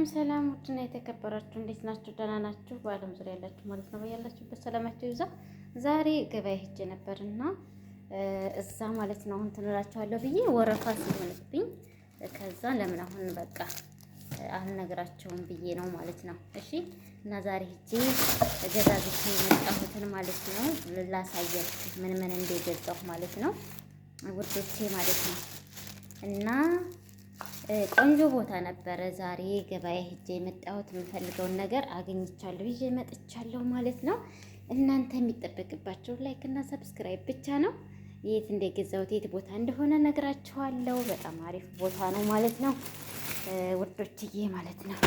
ሰላም ውድና የተከበራችሁ እንዴት ናችሁ? ደህና ናችሁ? በዓለም ዙሪያ ያላችሁ ማለት ነው ያላችሁበት ሰላማችሁ ይብዛ። ዛሬ ገበያ ሄጄ ነበርና እዛ ማለት ነው እንትን እላችኋለሁ ብዬ ወረፋ ሲሆንብኝ ከዛ ለምን አሁን በቃ አልነግራቸውም ብዬ ነው ማለት ነው። እሺ እና ዛሬ ሄጄ ገዛዝቼ የመጣሁትን ማለት ነው ላሳያችሁ ምን ምን እንደገዛሁ ማለት ነው ውዶቼ ማለት ነው። እና ቆንጆ ቦታ ነበረ ዛሬ ገበያ ሄጄ የመጣሁት የምፈልገውን ነገር አግኝቻለሁ ይዤ መጥቻለሁ ማለት ነው። እናንተ የሚጠበቅባቸው ላይክ እና ሰብስክራይብ ብቻ ነው። የት እንደገዛሁት የት ቦታ እንደሆነ ነግራችኋለሁ። በጣም አሪፍ ቦታ ነው ማለት ነው ውዶችዬ ማለት ነው።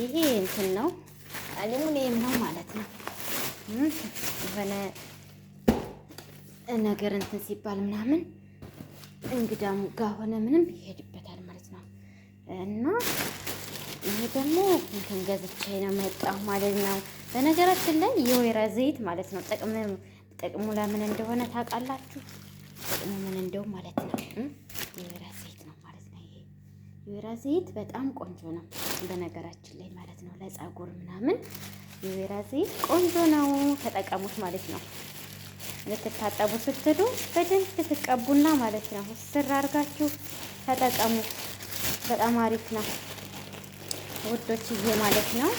ይሄ እንትን ነው አሉሚኒየም ነው ማለት ነው። የሆነ ነገር እንትን ሲባል ምናምን እንግዳም ጋር ሆነ ምንም ይሄድበታል ማለት ነው። እና ይሄ ደግሞ እንትን ገዝቼ ነው መጣሁ ማለት ነው። በነገራችን ላይ የወይራ ዘይት ማለት ነው ጥቅሙ ለምን እንደሆነ ታውቃላችሁ? ጥቅሙ ምን እንደው ማለት ነው የወይራ ዘይት ነው ማለት ነው። ይሄ የወይራ ዘይት በጣም ቆንጆ ነው በነገራችን ላይ ማለት ነው። ለፀጉር ምናምን የወይራ ዘይት ቆንጆ ነው፣ ተጠቀሙት ማለት ነው። ልትታጠቡ ስትሉ በደንብ ትቀቡና ማለት ነው ስር አድርጋችሁ ተጠቀሙ። በጣም አሪፍ ነው ውዶችዬ ማለት ነው።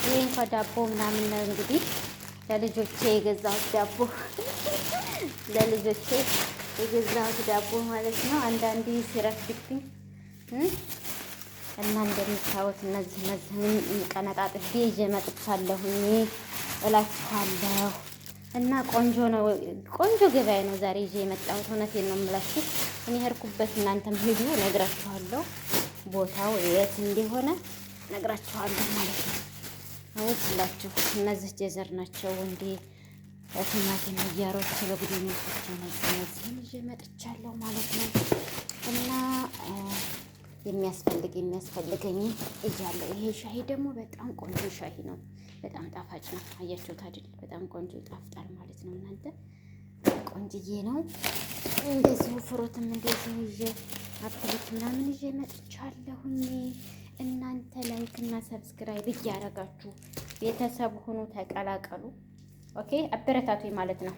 ይሄ እንኳን ዳቦ ምናምን ነው እንግዲህ ለልጆቼ የገዛሁት ዳቦ ለልጆቼ የገዛሁት ዳቦ ማለት ነው። አንዳንዴ ሲረፍድብኝ እና እንደምታዩት እነዚህ ቀነጣጥቤ ይዤ መጥቻለሁኝ እላችኋለሁ። እና ቆንጆ ነው፣ ቆንጆ ገበያ ነው ዛሬ ይዤ የመጣሁት። እውነቴን ነው የምላችሁ። እኔ ሄድኩበት እናንተም ሂዱ፣ ነግራችኋለሁ። ቦታው የት እንደሆነ ነግራችኋለሁ ማለት ነው። አውጥላችሁ እነዚህ ጀዘር ናቸው እንዴ ቲማቲም እያሮች በጉድኝቶች እነዚህን ይዤ መጥቻለሁ ማለት ነው። እና የሚያስፈልገኝ እያለ ይሄ ሻሂ ደግሞ በጣም ቆንጆ ሻሂ ነው። በጣም ጣፋጭ ነው። አያችሁት አይደል? በጣም ቆንጆ ይጣፍጣል ማለት ነው። እናንተ ቆንጅዬ ነው። እንደዚሁ ፍሩትም እንደዚሁ ይዤ አፕሊት ምናምን ይዤ መጥቻለሁኝ። እናንተ ላይክ እና ሰብስክራይብ እያደረጋችሁ ቤተሰብ ሆኖ ተቀላቀሉ። ኦኬ፣ አበረታቱኝ ማለት ነው።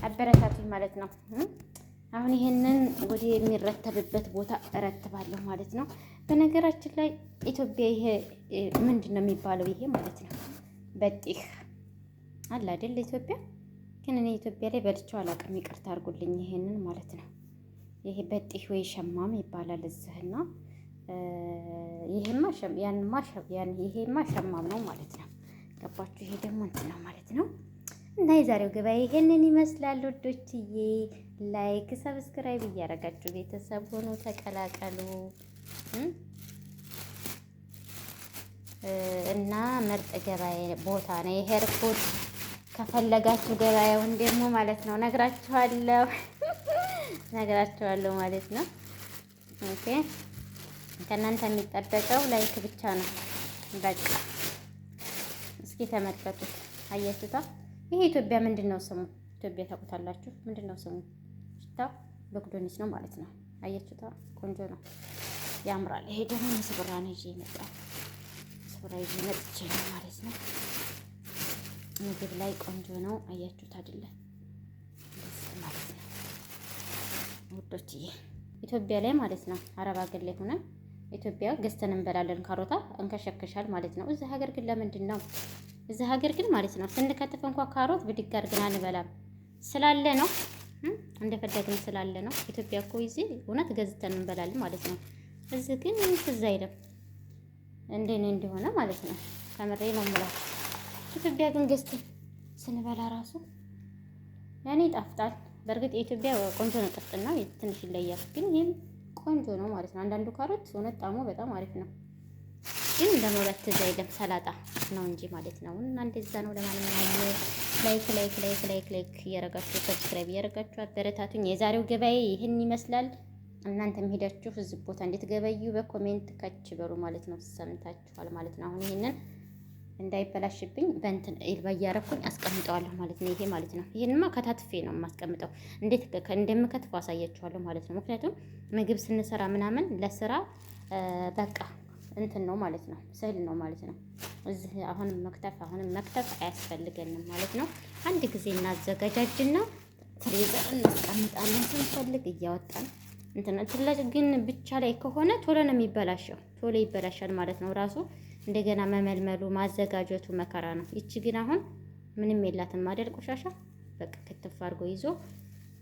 አበረታቱኝ ማለት ነው። አሁን ይሄንን ወደ የሚረተብበት ቦታ እረትባለሁ ማለት ነው። በነገራችን ላይ ኢትዮጵያ ይሄ ምንድን ነው የሚባለው? ይሄ ማለት ነው በጢህ አለ አይደል? ኢትዮጵያ ግን እኔ ኢትዮጵያ ላይ በልቼው አላውቅም፣ ይቅርታ አድርጉልኝ። ይሄንን ማለት ነው ይሄ በጢህ ወይ ሸማም ይባላል እዚህና ይሄማ ይሄማ ሸማም ነው ማለት ነው። ገባችሁ? ይሄ ደግሞ እንትን ነው ማለት ነው። እና የዛሬው ገበያ ይሄንን ይመስላል ወዶችዬ። ላይክ ሰብስክራይብ እያደረጋችሁ ቤተሰብ ሆኖ ተቀላቀሉ። እና ምርጥ ገበያ ቦታ ነው የሄድኩት። ከፈለጋችሁ ገበያውን ደግሞ ማለት ነው ነግራችኋለሁ ነግራችኋለሁ ማለት ነው። ኦኬ፣ ከእናንተ የሚጠበቀው ላይክ ብቻ ነው በቃ። እስኪ ተመልከቱት። አያችሁታ? ይሄ ኢትዮጵያ ምንድን ነው ስሙ? ኢትዮጵያ ታውቁታላችሁ? ምንድን ነው ስሙ? ሽታው በግዶኒስ ነው ማለት ነው። አያችሁታ? ቆንጆ ነው፣ ያምራል። ይሄ ደግሞ ምስብራ ነው ይዤ የመጣሁ ምስብራ ይዤ መጥቼ ነው ማለት ነው። ምግብ ላይ ቆንጆ ነው። አያችሁት አይደለ? ማለት ነው ውዶችዬ። ኢትዮጵያ ላይ ማለት ነው አረብ ሀገር ላይ ሆነን ኢትዮጵያ ገዝተን እንበላለን። ካሮታ እንከሸከሻል ማለት ነው። እዚህ ሀገር ግን ለምንድን ነው እዚህ ሀገር ግን ማለት ነው ስንከትፍ እንኳን ካሮት ብድግ አድርገን አንበላም። ስላለ ነው እንደፈለግን ስላለ ነው። ኢትዮጵያ እኮ እዚህ እውነት ገዝተን እንበላለን ማለት ነው። እዚህ ግን ትዝ አይልም እንደኔ እንደሆነ ማለት ነው። ከምሬ ነው የምላችሁ። ኢትዮጵያ ግን ገዝተን ስንበላ ራሱ ያኔ ይጣፍጣል። በእርግጥ የኢትዮጵያ ቆንጆ ነው፣ ጥፍጥና ትንሽ ይለያል። ግን ይሄም ቆንጆ ነው ማለት ነው። አንዳንዱ ካሮት እውነት ጣዕሙ በጣም አሪፍ ነው። ግን ለመብላት ትዝ አይልም፣ ሰላጣ ነው እንጂ ማለት ነው። እና እንደዛ ነው። ለማንኛውም ላይክ እያረጋችሁ ሰብስክራይብ እያረጋችሁ አበረታቱኝ። የዛሬው ገበያ ይህን ይመስላል። እናንተም ሄዳችሁ እዚህ ቦታ እንድትገበዩ በኮሜንት ከች በሩ ማለት ነው። ሰምታችኋል ማለት ነው። አሁን ይሄንን እንዳይበላሽብኝ በእንትን እያረኩኝ አስቀምጠዋለሁ ማለት ነው። ይሄ ማለት ነው። ይሄንማ ከታትፌ ነው የማስቀምጠው። እንዴት እንደምከትፈው አሳያችኋለሁ ማለት ነው። ምክንያቱም ምግብ ስንሰራ ምናምን ለስራ በቃ እንትን ነው ማለት ነው፣ ስዕል ነው ማለት ነው። እዚህ አሁንም መክተፍ አያስፈልገንም ማለት ነው። አንድ ጊዜ እናዘጋጃጅና ፍሬዘር እናስቀምጣለን ስንፈልግ እያወጣን እንትን ግን ብቻ ላይ ከሆነ ቶሎ ነው የሚበላሸው፣ ቶሎ ይበላሻል ማለት ነው። ራሱ እንደገና መመልመሉ ማዘጋጀቱ መከራ ነው። ይቺ ግን አሁን ምንም የላትም ማደል ቆሻሻ በቃ ክትፍ አድርጎ ይዞ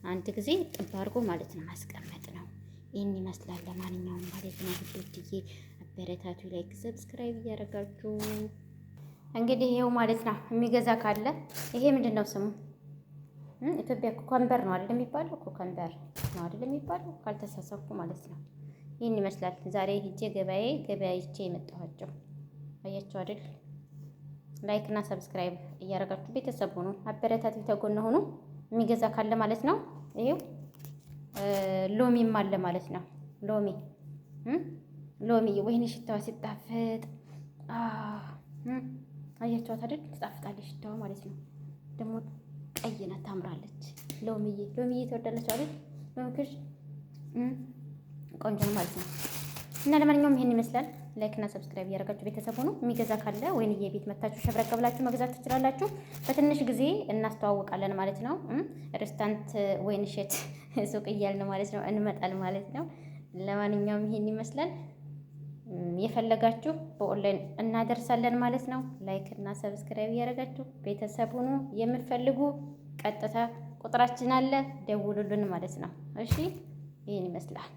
አንድ ጊዜ ጥብ አድርጎ ማለት ነው ማስቀመጥ ነው። ይህን ይመስላል። ለማንኛውም ማለት ነው ውዶችዬ አበረታቱ፣ ላይክ ሰብስክራይብ እያደረጋችሁ እንግዲህ ይሄው ማለት ነው። የሚገዛ ካለ ይሄ ምንድን ነው ስሙ? ኢትዮጵያ ኮከምበር ነው አይደል የሚባለው? ኮከምበር ነው አይደል የሚባለው? ካልተሳሳኩ ማለት ነው። ይህን ይመስላል። ዛሬ ሂጄ ገበያይቼ የመጣኋቸው አያችሁ አይደል? ላይክ እና ሰብስክራይብ እያደረጋችሁ ቤተሰብ ሆኑ፣ አበረታቱ፣ ተጎን ሆኑ። የሚገዛ ካለ ማለት ነው። ይሄው ሎሚም አለ ማለት ነው። ሎሚ ወይኔ ሽታዋ ሲጣፍጥ አያችኋት አይደል? ትጣፍጣለች ሽታዋ ማለት ነው። ደግሞ ቀይ ናት ታምራለች። ሎሚዬ ትወዳለች አይደል? ሎሚክሽ ቆንጆ ነው ማለት ነው። እና ለማንኛውም ይሄን ይመስላል። ላይክ እና ሰብስክራይብ እያደረጋችሁ ቤተሰብ ሆኑ። የሚገዛ ካለ ወይንዬ ቤት መታችሁ ሸብረቅ ብላችሁ መግዛት ትችላላችሁ። በትንሽ ጊዜ እናስተዋውቃለን ማለት ነው። ሬስቶራንት ወይን እሸት ሱቅ እያልን ማለት ነው እንመጣል ማለት ነው። ለማንኛውም ይሄን ይመስላል። የፈለጋችሁ በኦንላይን እናደርሳለን ማለት ነው። ላይክ እና ሰብስክራይብ እያደረጋችሁ ቤተሰብ ሁኑ። የምትፈልጉ ቀጥታ ቁጥራችን አለ፣ ደውሉልን ማለት ነው። እሺ ይህን ይመስላል።